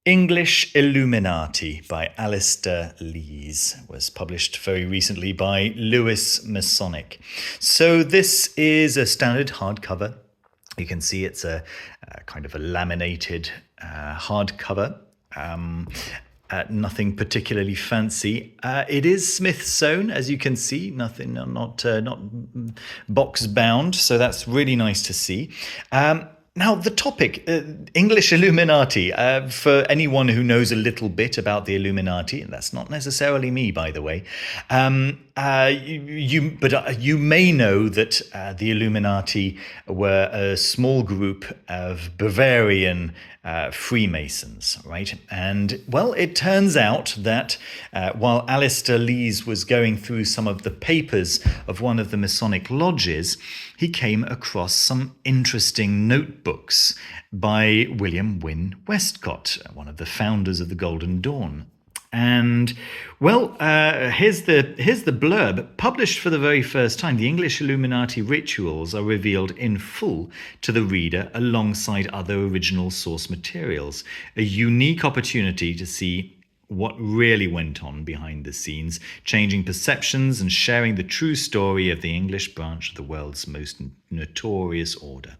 English Illuminati by Alistair Lees was published very recently by Lewis Masonic. So this is a standard hardcover. You can see it's a kind of a laminated hardcover. Nothing particularly fancy. It is Smith sewn, as you can see. Nothing, not box bound. So that's really nice to see. Now, the topic, English Illuminati, for anyone who knows a little bit about the Illuminati, and that's not necessarily me, by the way, you may know that the Illuminati were a small group of Bavarian Freemasons, right? And, well, it turns out that while Alistair Lees was going through some of the papers of one of the Masonic lodges, he came across some interesting notebooks by William Wynne Westcott, one of the founders of the Golden Dawn. And, well, here's the blurb. Published for the very first time, the English Illuminati rituals are revealed in full to the reader alongside other original source materials. A unique opportunity to see what really went on behind the scenes, changing perceptions and sharing the true story of the English branch of the world's most notorious order.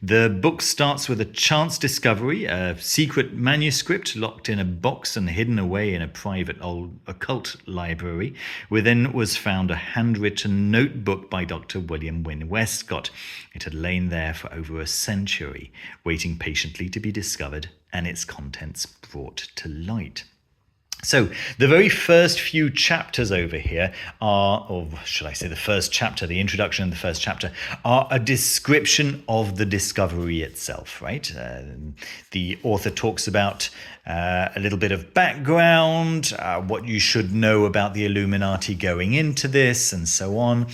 The book starts with a chance discovery, a secret manuscript locked in a box and hidden away in a private old occult library. Within was found a handwritten notebook by Dr. William Wynne Westcott. It had lain there for over a century, waiting patiently to be discovered and its contents brought to light. So the very first few chapters over here are, or should I say the first chapter, the introduction and the first chapter, are a description of the discovery itself, right? The author talks about a little bit of background, what you should know about the Illuminati going into this, and so on.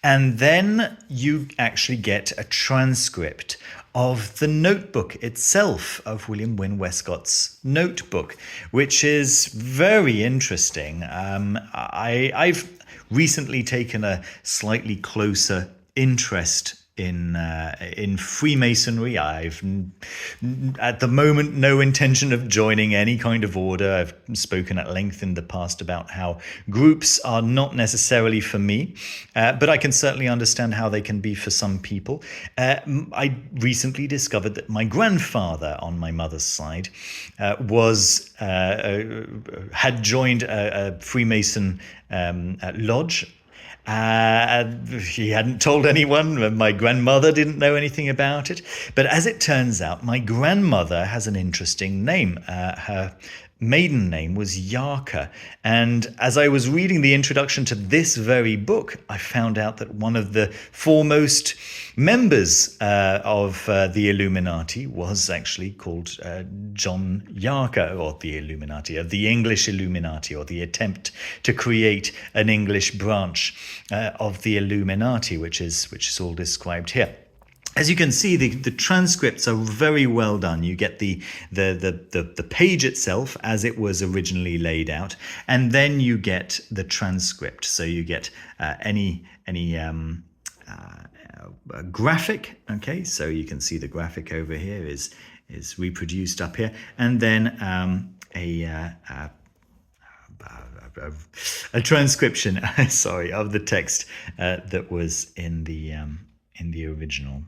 And then you actually get a transcript of the notebook itself, of William Wynne Westcott's notebook, which is very interesting. I've recently taken a slightly closer interest in Freemasonry. I've at the moment no intention of joining any kind of order. I've spoken at length in the past about how groups are not necessarily for me, but I can certainly understand how they can be for some people. I recently discovered that my grandfather on my mother's side had joined a Freemason lodge. He hadn't told anyone. My grandmother didn't know anything about it. But as it turns out, my grandmother has an interesting name. Her maiden name was Yarka. And as I was reading the introduction to this very book, I found out that one of the foremost members of the Illuminati was actually called John Yarka, or the Illuminati, of the English Illuminati, or the attempt to create an English branch of the Illuminati, which is all described here. As you can see, the transcripts are very well done. You get the page itself as it was originally laid out, and then you get the transcript. So you get any graphic. Okay, so you can see the graphic over here is reproduced up here, and then a transcription. Sorry, of the text that was in the original.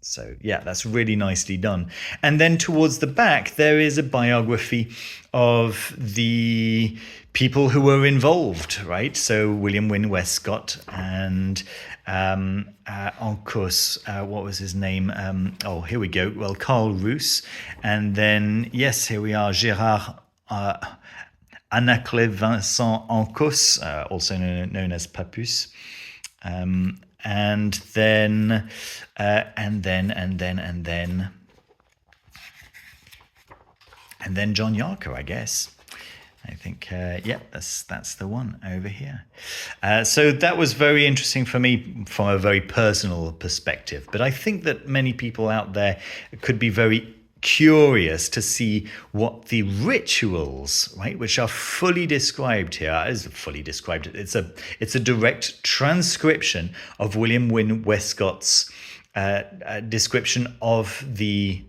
So yeah, that's really nicely done. And then towards the back, there is a biography of the people who were involved, right? So William Wynne Westcott and en course, what was his name? Here we go. Well, Carl Roos. And then, yes, here we are, Gérard Anaclet Vincent Ancos, also known as Papus. And then John Yarka, I guess. I think, that's the one over here. So that was very interesting for me from a very personal perspective. But I think that many people out there could be very curious to see what the rituals, right, which are fully described here, is fully described. It's a direct transcription of William Wynne Westcott's description of the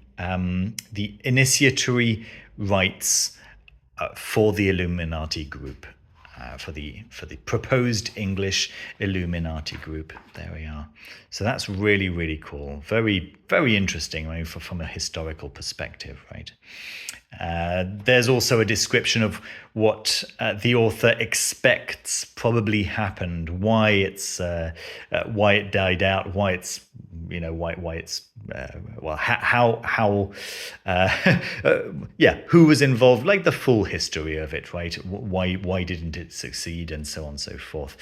initiatory writes for the Illuminati group, for the proposed English Illuminati group. There we are. So that's really, really cool. Very, very interesting, right, from a historical perspective, right? There's also a description of what the author expects probably happened, why it died out, why it's why it's well, how who was involved, like the full history of it, right? Why didn't it succeed, and so on and so forth.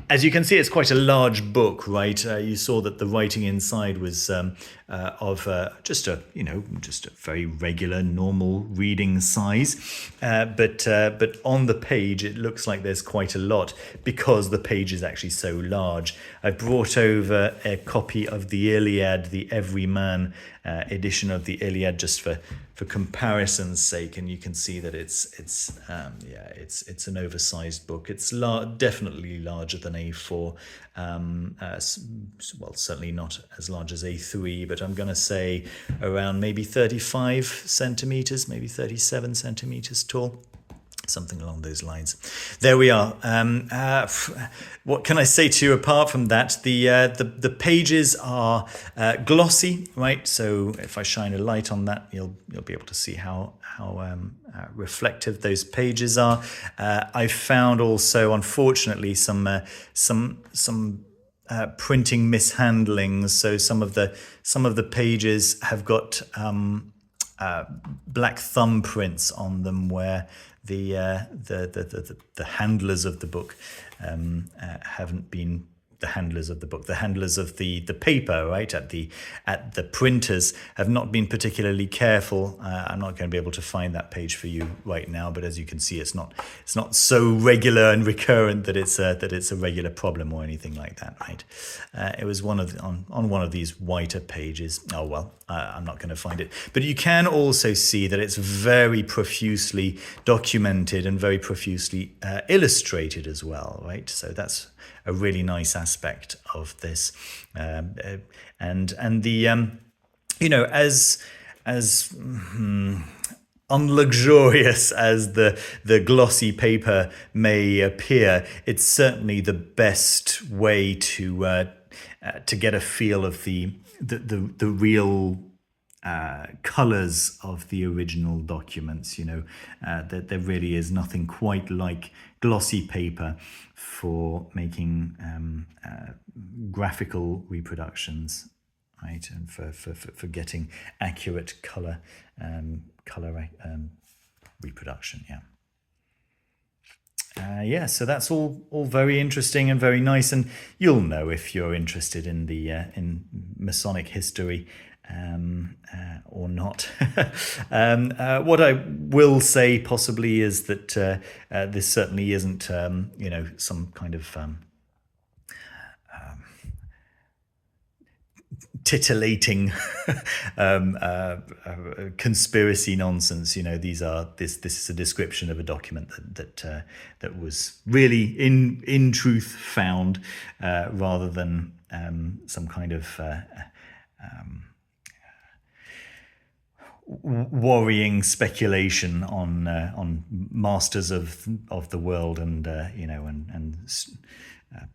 As you can see, it's quite a large book, right? You saw that the writing inside was of just a very regular, normal reading size, but on the page it looks like there's quite a lot because the page is actually so large. I brought over a copy of the Iliad, the Everyman edition of the Iliad, just for comparison's sake, and you can see that it's an oversized book. It's definitely larger than A4. Well, certainly not as large as A3, but I'm going to say around maybe 35 centimeters, maybe 37 centimeters tall. Something along those lines. There we are. What can I say to you apart from that? The pages are glossy, right? So if I shine a light on that, you'll be able to see how reflective those pages are. I found also, unfortunately, some printing mishandlings. So some of the pages have got black thumbprints on them, where the handlers of the book haven't been the handlers of the book. The handlers of the paper, right, at the printers have not been particularly careful. I'm not going to be able to find that page for you right now, but as you can see, it's not so regular and recurrent that it's a regular problem or anything like that, right? It was on one of these whiter pages. Oh well, I'm not going to find it. But you can also see that it's very profusely documented and very profusely illustrated as well, right? So that's a really nice aspect of this, and the as unluxurious as the glossy paper may appear, it's certainly the best way to get a feel of the real colors of the original documents. That there really is nothing quite like glossy paper for making graphical reproductions, right, and for getting accurate color reproduction. So that's all very interesting and very nice, and you'll know if you're interested in the in Masonic history or not. What I will say possibly is that this certainly isn't some kind of titillating conspiracy nonsense. This is a description of a document that was really in truth found, rather than some kind of worrying speculation on masters of the world and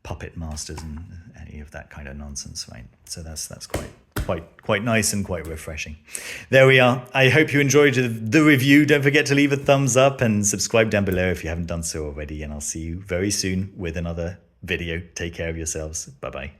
puppet masters and any of that kind of nonsense, right? So that's quite nice and quite refreshing. There we are. I hope you enjoyed the review. Don't forget to leave a thumbs up and subscribe down below if you haven't done so already, and I'll see you very soon with another video. Take care of yourselves. Bye bye.